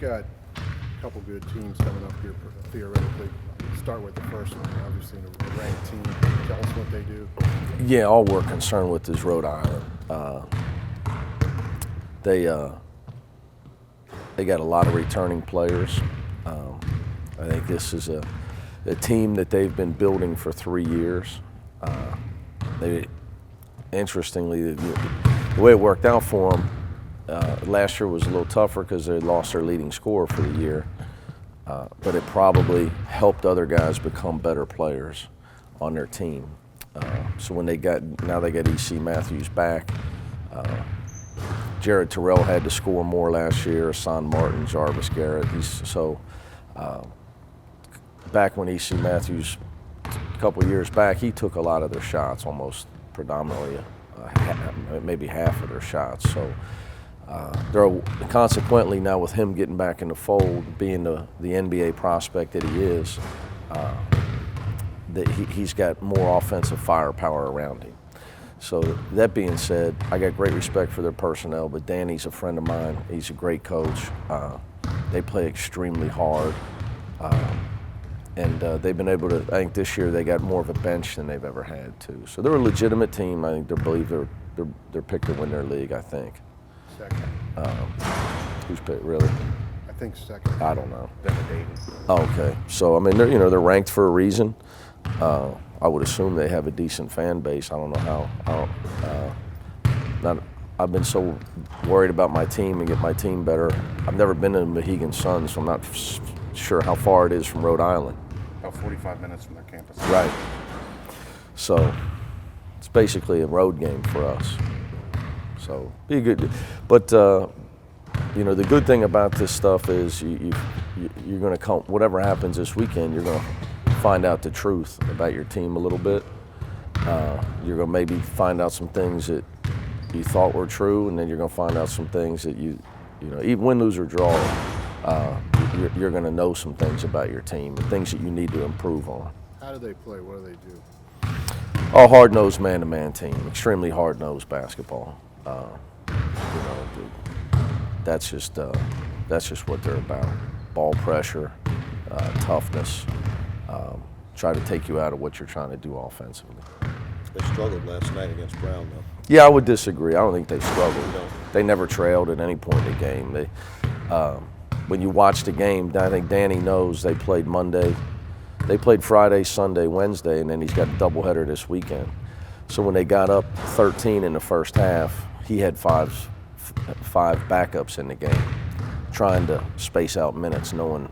You've got a couple good teams coming up here theoretically. Start with the first one, obviously a ranked team. Tell us what they do. Yeah, all we're concerned with is Rhode Island. They got a lot of returning players. I think this is a team that they've been building for 3 years. Interestingly, the way it worked out for them, last year was a little tougher because they lost their leading scorer for the year. But it probably helped other guys become better players on their team. So when now they got E.C. Matthews back. Jared Terrell had to score more last year. Son Martin, Jarvis Garrett. Back when E.C. Matthews, a couple of years back, he took a lot of their shots, almost predominantly, maybe half of their shots. So. Consequently, now with him getting back in the fold, being the NBA prospect that he is, that he's got more offensive firepower around him. So that being said, I got great respect for their personnel, but Danny's a friend of mine. He's a great coach. They play extremely hard, and they've been able to. I think this year they got more of a bench than they've ever had too. So they're a legitimate team. I think they're picked to win their league. I think. Second. Who's picked, really? I think second. I don't know. Dayton. Oh, okay. So I mean, they're ranked for a reason. I would assume they have a decent fan base. I don't know how. I've been so worried about my team and get my team better. I've never been to Mohegan Sun, so I'm not sure how far it is from Rhode Island. About 45 minutes from their campus. Right. So it's basically a road game for us. So be good, but the good thing about this stuff is you're going to come. Whatever happens this weekend, you're going to find out the truth about your team a little bit. You're going to maybe find out some things that you thought were true, and then you're going to find out some things that even win, lose, or draw, you're going to know some things about your team and things that you need to improve on. How do they play? What do they do? Oh, hard-nosed man-to-man team, extremely hard-nosed basketball. That's just what they're about. Ball pressure, toughness, try to take you out of what you're trying to do offensively. They struggled last night against Brown, though. Yeah, I would disagree. I don't think they struggled. They never trailed at any point in the game. When you watch the game, I think Danny knows they played Monday. They played Friday, Sunday, Wednesday, and then he's got a doubleheader this weekend. So when they got up 13 in the first half, he had five backups in the game, trying to space out minutes, knowing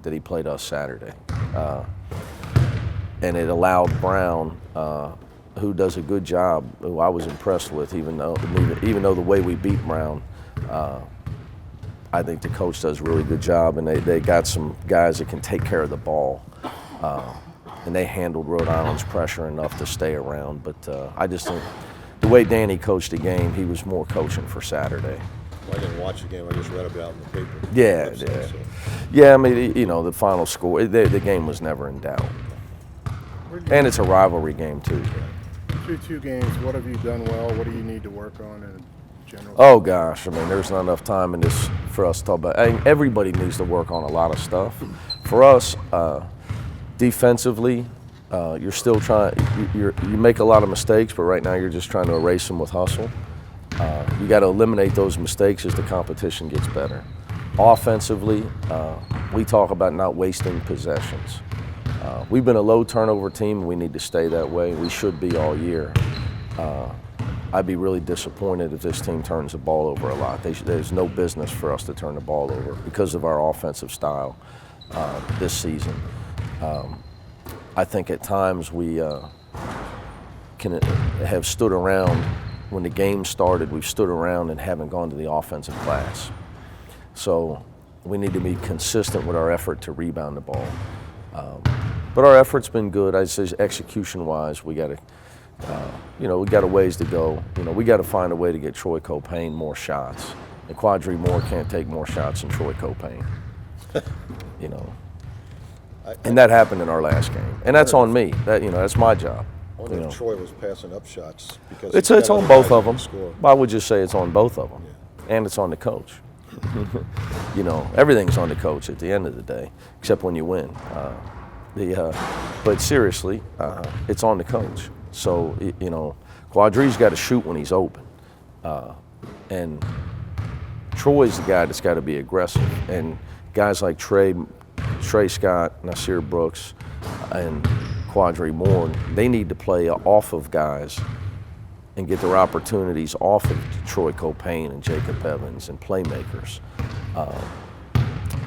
that he played us Saturday. And it allowed Brown, who does a good job, who I was impressed with, even though the way we beat Brown, I think the coach does a really good job, and they got some guys that can take care of the ball. And they handled Rhode Island's pressure enough to stay around. But I just think the way Danny coached the game, he was more coaching for Saturday. Well, I didn't watch the game. I just read about it in the paper. Yeah. Yeah, I mean, the final score, the game was never in doubt. And it's a rivalry game, too. 2-2 games. What have you done well? What do you need to work on in general? Oh, gosh. I mean, there's not enough time in this for us to talk about. I mean, everybody needs to work on a lot of stuff. For us, defensively, you're still trying. You make a lot of mistakes, but right now you're just trying to erase them with hustle. You got to eliminate those mistakes as the competition gets better. Offensively, we talk about not wasting possessions. We've been a low turnover team, and we need to stay that way. We should be all year. I'd be really disappointed if this team turns the ball over a lot. There's no business for us to turn the ball over because of our offensive style this season. I think at times we can have stood around when the game started. We've stood around and haven't gone to the offensive glass. So we need to be consistent with our effort to rebound the ball. But our effort's been good. I say execution-wise, we got to, we got a ways to go. We got to find a way to get Troy Copain more shots. And Quadri Moore can't take more shots than Troy Copain. And that happened in our last game, and that's on me. That's my job. I wonder if Troy was passing up shots because it's on both of them. I would just say it's on both of them, and it's on the coach. You know, everything's on the coach at the end of the day, except when you win. But seriously, it's on the coach. So, you know, Quadri's got to shoot when he's open. And Troy's the guy that's got to be aggressive. And guys like Trey Scott, Nasir Brooks, and Quadri Moore, they need to play off of guys and get their opportunities off of Troy Copain and Jacob Evans and playmakers.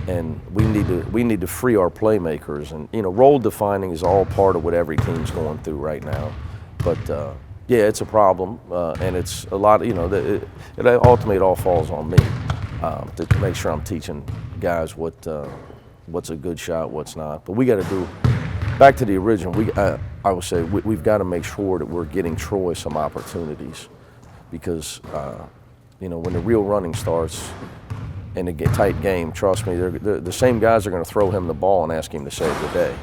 And we need to free our playmakers. And, you know, role defining is all part of what every team's going through right now. But yeah, it's a problem, and it's a lot. You know, it ultimately it all falls on me to make sure I'm teaching guys what's a good shot, what's not. But we got to do. Back to the original, I would say we've got to make sure that we're getting Troy some opportunities, because you know, when the real running starts in a tight game, trust me, they're the same guys are going to throw him the ball and ask him to save the day.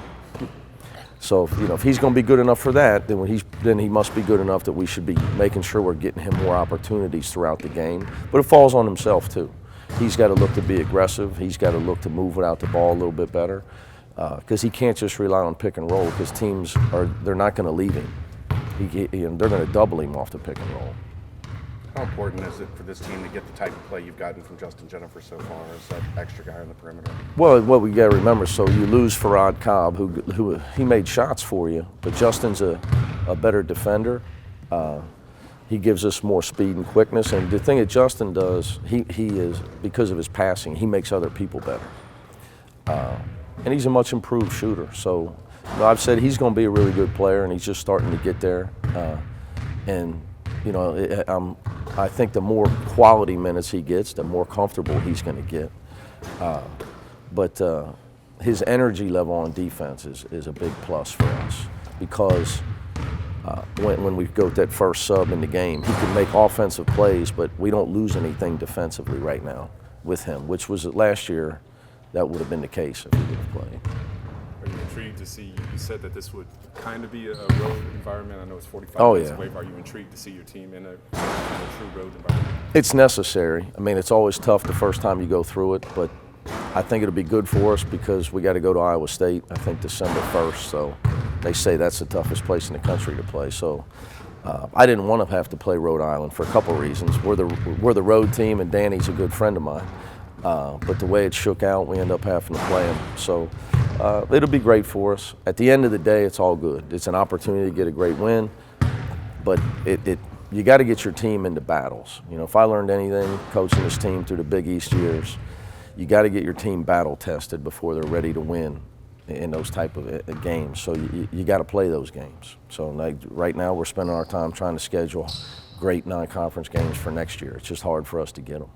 So, you know, if he's going to be good enough for that, then he must be good enough that we should be making sure we're getting him more opportunities throughout the game. But it falls on himself too. He's got to look to be aggressive. He's got to look to move without the ball a little bit better, because he can't just rely on pick and roll, because teams they're not going to leave him. They're going to double him off the pick and roll. How important is it for this team to get the type of play you've gotten from Justin Jennifer so far as that extra guy on the perimeter? Well, what we got to remember, so you lose Farad Cobb, who he made shots for you, but Justin's a better defender. He gives us more speed and quickness, and the thing that Justin does, he is, because of his passing, he makes other people better. And he's a much improved shooter. So, you know, I've said he's going to be a really good player, and he's just starting to get there. And you know, I think the more quality minutes he gets, the more comfortable he's going to get. But his energy level on defense is a big plus for us, because when we go with that first sub in the game, he can make offensive plays, but we don't lose anything defensively right now with him, which was last year. That would have been the case if he would have played. Are you intrigued to see, you said that this would kind of be a road environment. I know it's 45 minutes away. Are you intrigued to see your team in a true road environment? It's necessary. I mean, it's always tough the first time you go through it, but I think it'll be good for us, because we got to go to Iowa State, I think December 1st. So they say that's the toughest place in the country to play. So I didn't want to have to play Rhode Island for a couple reasons. We're the road team, and Danny's a good friend of mine. But the way it shook out, we end up having to play him. So it'll be great for us. At the end of the day, it's all good. It's an opportunity to get a great win, but you got to get your team into battles. You know, if I learned anything coaching this team through the Big East years, you got to get your team battle tested before they're ready to win in those type of games. So you got to play those games. So like right now, we're spending our time trying to schedule great non-conference games for next year. It's just hard for us to get them.